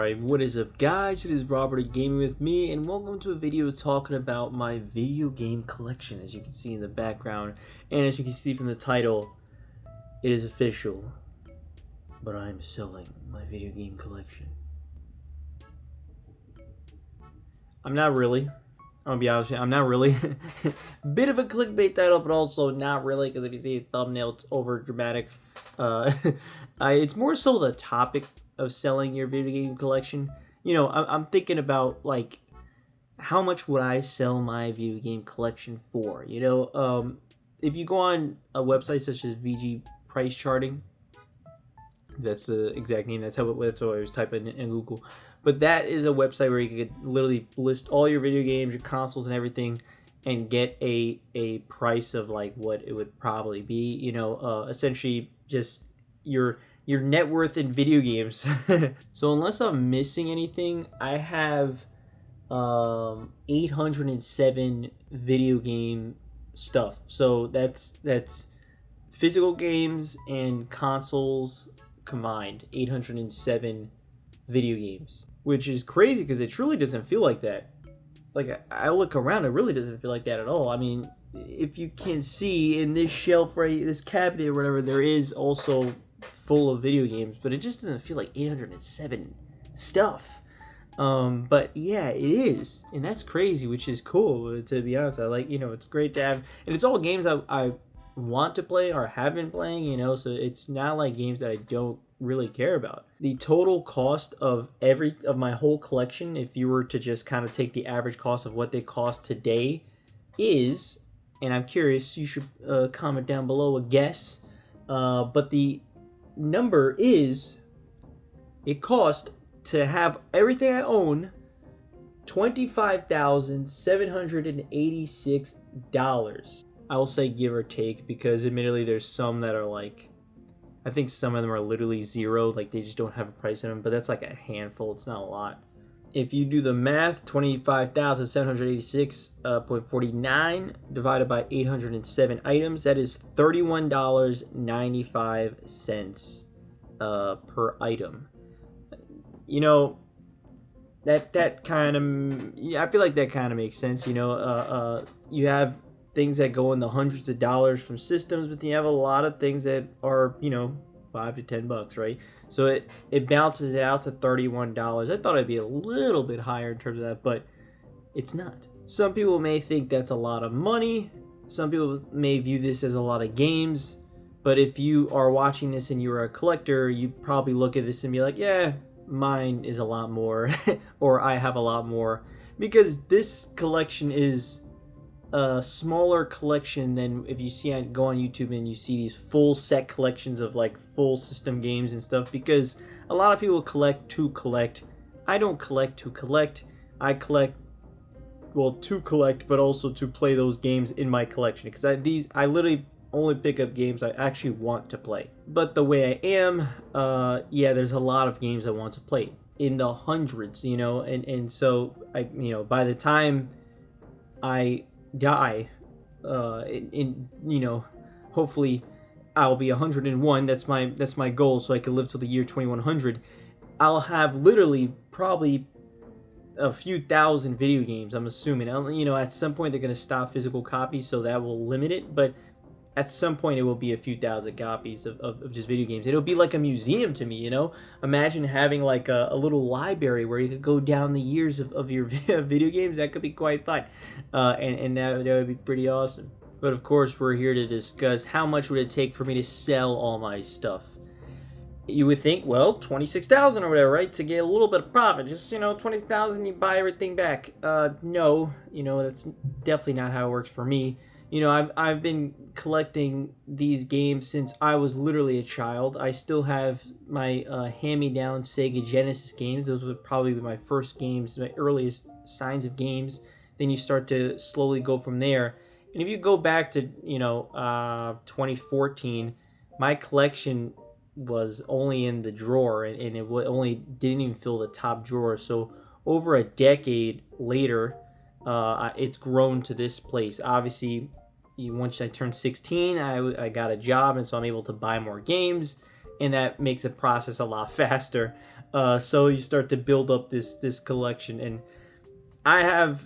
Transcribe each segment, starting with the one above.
Alright, what is up guys? It is Robert at Gaming With Me, and welcome to a video talking about my video game collection. As you can see in the background, and as you can see from the title, it is official. But I am selling my video game collection. I'm not really. I'm gonna be honest with you, I'm not really. Bit of a clickbait title, but also not really, because if you see the thumbnail, it's over dramatic. It's more so the topic of selling your video game collection. You know, I'm thinking about, like, how much would I sell my video game collection for? You know, if you go on a website such as VG Price Charting, that's the exact name, that's how I was typing in Google. But that is a website where you could literally list all your video games, your consoles, and everything, and get a price of like what it would probably be. You know, essentially just your net worth in video games. So unless I'm missing anything, I have 807 video game stuff. So that's physical games and consoles combined. 807 video games, which is crazy because it truly doesn't feel like that. Like, I look around, it really doesn't feel like that at all. I mean, if you can see in this shelf, right, this cabinet or whatever, there is also full of video games, but it just doesn't feel like 807 stuff. But yeah, it is, and that's crazy, which is cool, to be honest. I like, you know, it's great to have, and it's all games I want to play or have been playing, you know, so it's not like games that I don't really care about. The total cost of my whole collection, if you were to just kind of take the average cost of what they cost today, is, and I'm curious, you should comment down below a guess, but the number is, it cost to have everything I own $25,786. I'll say give or take, because admittedly there's some that are like, I think some of them are literally zero, like they just don't have a price in them, but that's like a handful, it's not a lot. If you do the math, 25,786.49 divided by 807 items, that is $31.95 per item. You know, that kind of, yeah, I feel like that kind of makes sense. You know, you have things that go in the hundreds of dollars from systems, but you have a lot of things that are, you know, $5 to $10, right? So it balances it out to $31. I thought it'd be a little bit higher in terms of that, but it's not. Some people may think that's a lot of money. Some people may view this as a lot of games, but if you are watching this and you're a collector, you probably look at this and be like, yeah, mine is a lot more, or I have a lot more, because this collection is a smaller collection than if you go on YouTube and you see these full set collections of like full system games and stuff, because a lot of people collect to collect. I don't collect to collect. I collect, well, to collect, but also to play those games in my collection, because I literally only pick up games I actually want to play. But the way I am, yeah, there's a lot of games I want to play, in the hundreds, you know, and so you know, by the time I die, in you know, hopefully I'll be 101. That's my goal, so I can live till the year 2100. I'll have literally probably a few thousand video games, I'm assuming. You know, at some point they're gonna stop physical copies, so that will limit it, but at some point it will be a few thousand copies of just video games. It'll be like a museum to me, you know? Imagine having like a little library where you could go down the years of your video games. That could be quite fun. And that would be pretty awesome. But of course, we're here to discuss how much would it take for me to sell all my stuff. You would think, well, 26,000 or whatever, right? To get a little bit of profit. Just, you know, 20,000, you buy everything back. No, you know, that's definitely not how it works for me. You know, I've been collecting these games since I was literally a child. I still have my hand-me-down Sega Genesis games. Those would probably be my first games, my earliest signs of games. Then you start to slowly go from there. And if you go back to, you know, 2014, my collection was only in the drawer, and it only didn't even fill the top drawer. So over a decade later, it's grown to this place. Obviously, once I turned 16, I got a job, and so I'm able to buy more games, and that makes the process a lot faster. So you start to build up this collection, and I have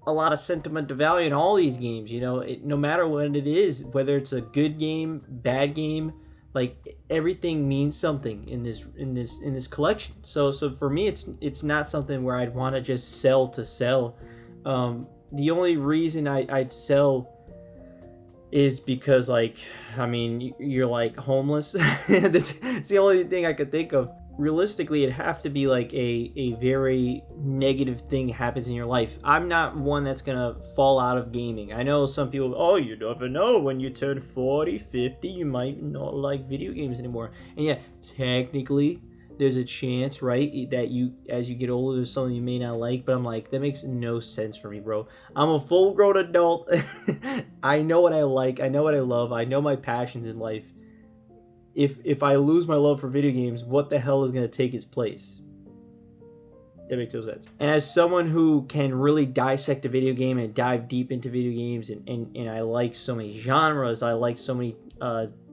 a lot of sentimental value in all these games. No matter what it is, whether it's a good game, bad game, like everything means something in this collection. So for me, it's not something where I'd want to just sell to sell. The only reason I'd sell is because, like, I mean, you're like homeless. That's the only thing I could think of. Realistically, it'd have to be like a very negative thing happens in your life. I'm not one that's gonna fall out of gaming. I know some people, oh, you never know, when you turn 40, 50, you might not like video games anymore. And yeah, technically there's a chance, right, that you, as you get older, there's something you may not like. But I'm like, that makes no sense for me, bro. I'm a full-grown adult. I know what I like, I know what I love, I know my passions in life. If I lose my love for video games, what the hell is going to take its place? That makes no sense. And as someone who can really dissect a video game and dive deep into video games, and I like so many genres, I like so many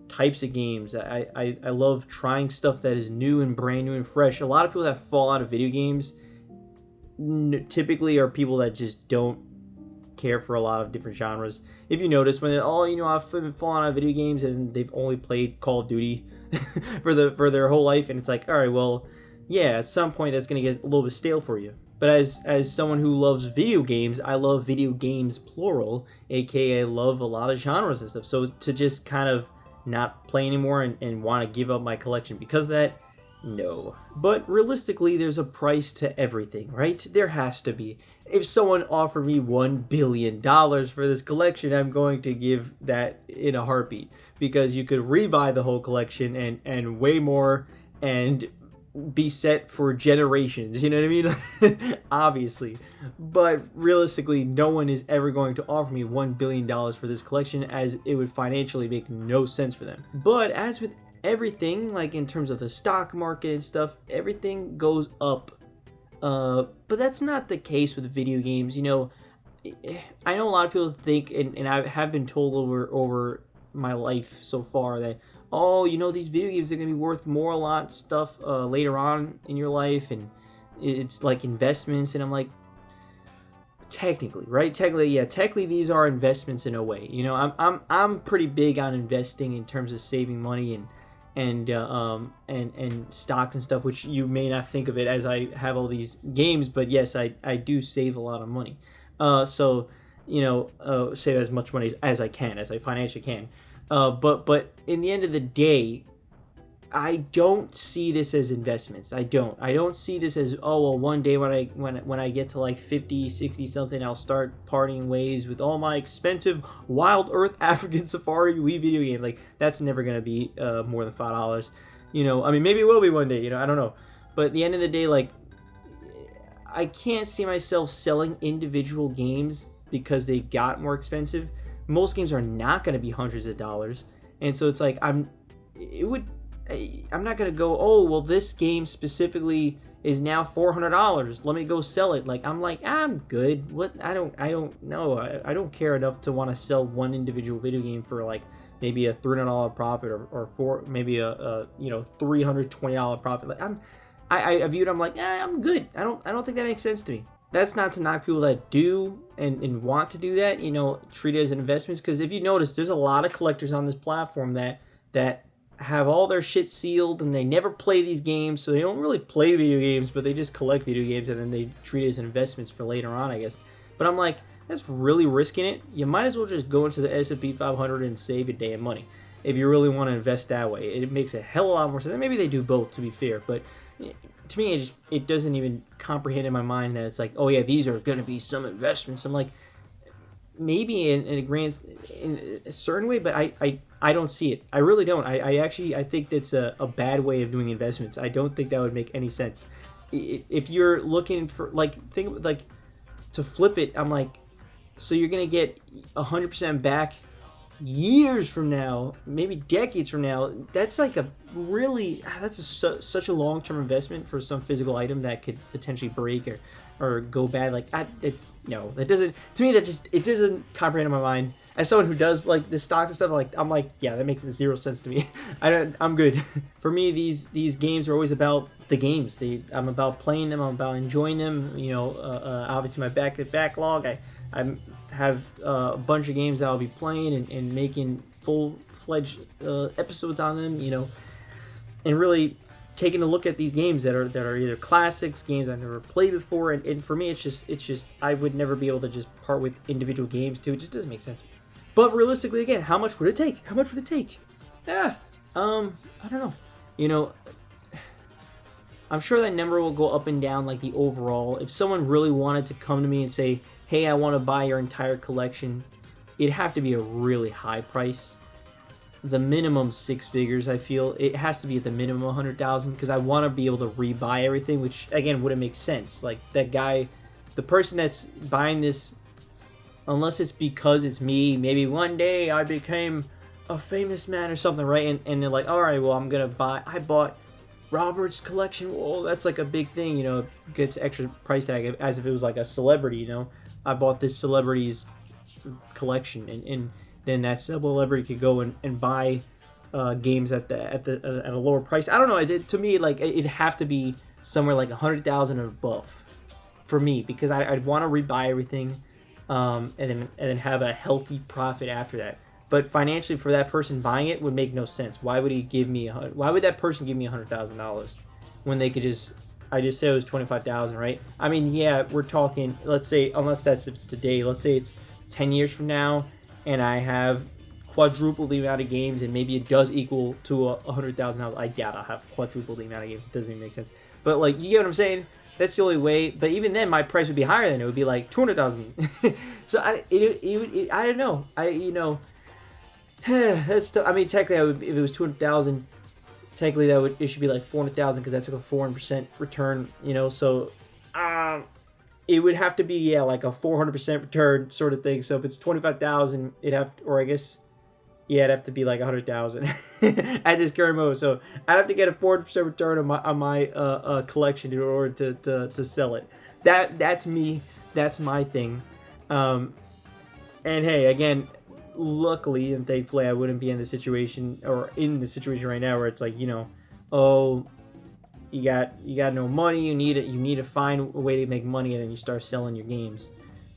types of games, I love trying stuff that is new and brand new and fresh. A lot of people that fall out of video games typically are people that just don't care for a lot of different genres. If you notice, when I've been falling out of video games and they've only played Call of Duty for their whole life, and it's like, all right, well, yeah, at some point that's gonna get a little bit stale for you. But as someone who loves video games, I love video games plural, aka I love a lot of genres and stuff. So to just kind of not play anymore and want to give up my collection because of that, no. But realistically, there's a price to everything, right? There has to be. If someone offered me $1 billion for this collection, I'm going to give that in a heartbeat, because you could rebuy the whole collection and way more and be set for generations, you know what I mean? Obviously. But realistically, no one is ever going to offer me $1 billion for this collection, as it would financially make no sense for them. But as with everything, like in terms of the stock market and stuff, everything goes up. But that's not the case with video games. I know a lot of people think, and I have been told over my life so far, that, oh, these video games are going to be worth more a lot stuff later on in your life, and it's like investments. And I'm like, technically, right? Technically these are investments in a way. I'm pretty big on investing in terms of saving money and stocks and stuff, which you may not think of it as I have all these games, but yes, I do save a lot of money. So save as much money as I can, as I financially can. But in the end of the day, I don't see this as investments. I don't see this as, oh, well, one day when I get to like 50, 60 something, I'll start parting ways with all my expensive Wild Earth African Safari Wii video game. Like, that's never going to be more than $5. I mean, maybe it will be one day, I don't know. But at the end of the day, like, I can't see myself selling individual games because they got more expensive. Most games are not going to be hundreds of dollars. And so it's like, I'm not going to go, oh, well, this game specifically is now $400. Let me go sell it. Like, I'm good. What? I don't know. I don't care enough to want to sell one individual video game for like maybe a $300 profit or for maybe a $320 profit. Like, I viewed, I'm like, I'm good. I don't think that makes sense to me. That's not to knock people that do and want to do that, treat it as investments. Because if you notice, there's a lot of collectors on this platform that have all their shit sealed and they never play these games, so they don't really play video games, but they just collect video games and then they treat it as investments for later on, I guess. But I'm like, that's really risking it. You might as well just go into the S&P 500 and save your damn money if you really want to invest that way. It makes a hell of a lot more sense. And maybe they do both, to be fair, but to me, it doesn't even comprehend in my mind that it's like, oh yeah, these are going to be some investments. I'm like, maybe in a certain way, but I don't see it. I really don't. I think that's a bad way of doing investments. I don't think that would make any sense. If you're looking for, to flip it, I'm like, so you're gonna get 100% back years from now, maybe decades from now. That's like such a long-term investment for some physical item that could potentially break or go bad. Like, no, that doesn't, to me, it doesn't comprehend in my mind. as someone who does like the stocks and stuff, I'm like, yeah, that makes zero sense to me. I'm good. For me, these games are always about the games. I'm about playing them. I'm about enjoying them. Obviously my backlog. I have a bunch of games that I'll be playing and making full-fledged episodes on them. And really taking a look at these games that are either classics, games I've never played before, and for me, it's just I would never be able to just part with individual games too. It just doesn't make sense. But realistically, again, how much would it take? Yeah, I don't know. I'm sure that number will go up and down, like the overall. If someone really wanted to come to me and say, hey, I want to buy your entire collection, it'd have to be a really high price. The minimum 6 figures, I feel. It has to be at the minimum 100,000 because I want to be able to rebuy everything, which, again, wouldn't make sense. Like, that guy, the person that's buying this, unless it's because it's me, maybe one day I became a famous man or something, right? And they're like, all right, well, I bought Robert's collection. Whoa, that's like a big thing, it gets extra price tag as if it was like a celebrity, I bought this celebrity's collection, and then that celebrity could go and buy games at a lower price. I don't know. To me, like, it'd have to be somewhere like 100,000 or above for me, because I'd want to rebuy everything, and then have a healthy profit after that. But financially, for that person buying it, would make no sense. Why would that person give me $100,000 when they could I just said it was 25,000, right? I mean, yeah, we're talking. Let's say, unless it's today. Let's say it's 10 years from now, and I have quadrupled the amount of games, and maybe it does equal to $100,000. I doubt I'll have quadrupled the amount of games. It doesn't even make sense. But like, you get what I'm saying? That's the only way. But even then, my price would be higher than it would be like 200,000. So I don't know. That's I mean, technically, if it was 200,000, technically it should be like 400,000 because that's like a 400% return. So it would have to be like a 400% return sort of thing. So if it's 25,000, it'd have to be like 100,000 at this current moment. So I'd have to get a 400% return on my collection in order to sell it. That's me. That's my thing. And hey, again, luckily and thankfully, I wouldn't be in the situation right now where it's like, oh, you got no money. You need to find a way to make money, and then you start selling your games.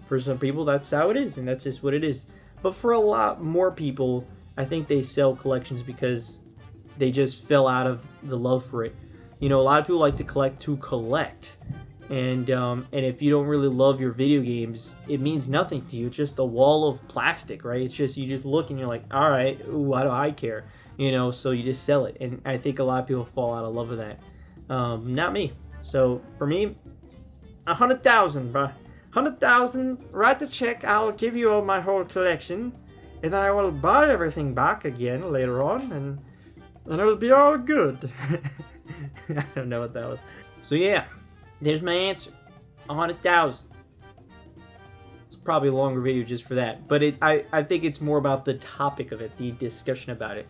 For some people, that's how it is, and that's just what it is. But for a lot more people, I think they sell collections because they just fell out of the love for it. A lot of people like to collect. And if you don't really love your video games, it means nothing to you. It's just a wall of plastic, right? It's just, you just look and you're like, all right, why do I care? So you just sell it. And I think a lot of people fall out of love with that. Not me. So for me, 100,000, bro. 100,000, write the check. I'll give you all my whole collection. And then I will buy everything back again later on. And it'll be all good. I don't know what that was. So yeah. There's my answer. 100,000. It's probably a longer video just for that. But I think it's more about the topic of it, the discussion about it.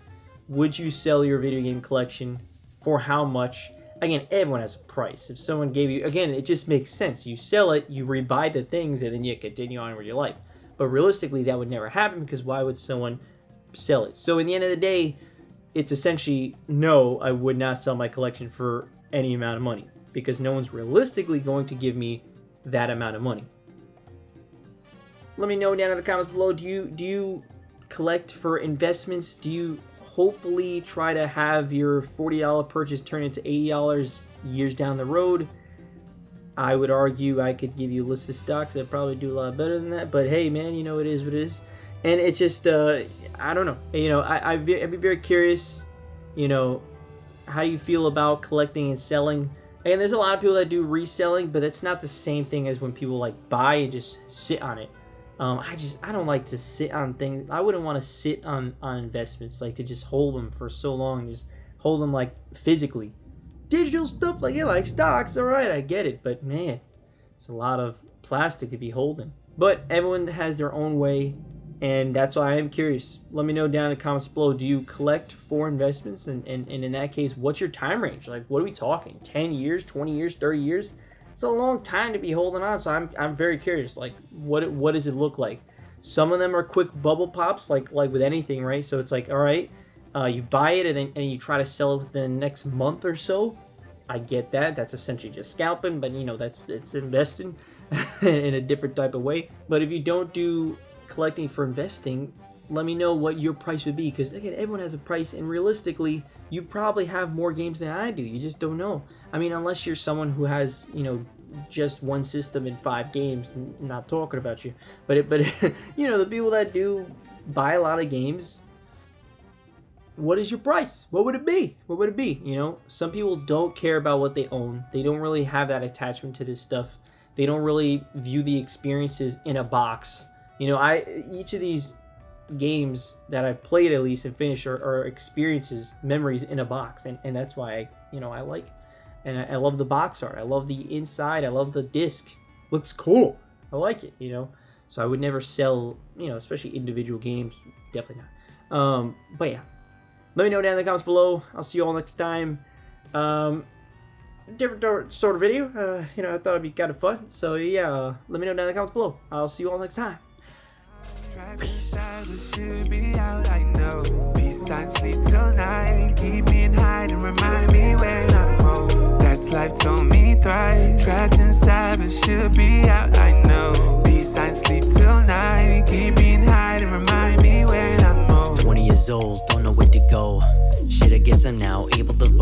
Would you sell your video game collection? For how much? Again, everyone has a price. If someone gave you... Again, it just makes sense. You sell it, you rebuy the things, and then you continue on with your life. But realistically, that would never happen, because why would someone sell it? So in the end of the day, it's essentially, no, I would not sell my collection for any amount of money, because no one's realistically going to give me that amount of money. Let me know down in the comments below. Do you collect for investments? Do you hopefully try to have your $40 purchase turn into $80 years down the road? I would argue I could give you a list of stocks that probably do a lot better than that. But hey, man, it is what it is. And it's just, I don't know. I'd be very curious, how you feel about collecting and selling. And there's a lot of people that do reselling, but it's not the same thing as when people like buy and just sit on it. I don't like to sit on things. I wouldn't want to sit on investments, like to just hold them for so long, just hold them like physically. Digital stuff like stocks, all right, I get it, but man, it's a lot of plastic to be holding. But everyone has their own way, and that's why I am curious. Let me know down in the comments below. Do you collect for investments? And in that case, what's your time range? Like, what are we talking? 10 years, 20 years, 30 years? It's a long time to be holding on, so I'm very curious. Like, what does it look like? Some of them are quick bubble pops, like with anything, right? So it's like, all right, you buy it and you try to sell it within the next month or so. I get that. That's essentially just scalping, but it's investing in a different type of way. But if you don't do collecting for investing, let me know what your price would be, because again, everyone has a price, and realistically, you probably have more games than I do. You just don't know. I mean, unless you're someone who has, just one system in 5 games, and I'm not talking about you. But the people that do buy a lot of games, what is your price? What would it be? What would it be? Some people don't care about what they own. They don't really have that attachment to this stuff. They don't really view the experiences in a box. Each of these games that I've played at least and finished are experiences, memories in a box, and that's why I like, and I love the box art. I love the inside. I love the disc. Looks cool. I like it. So I would never sell, especially individual games. Definitely not. But yeah. Let me know down in the comments below. I'll see you all next time. Different sort of video. I thought it'd be kind of fun. So yeah, let me know down in the comments below. I'll see you all next time. Peace. Sleep till night. Keep me in hide and remind me when I'm old. That's life told me thrice. Trapped inside but should be out, I know. Peace and sleep till night. Keep me in hide and remind me when I'm old. 20 years old, don't know where to go. Shit, I guess I'm now able to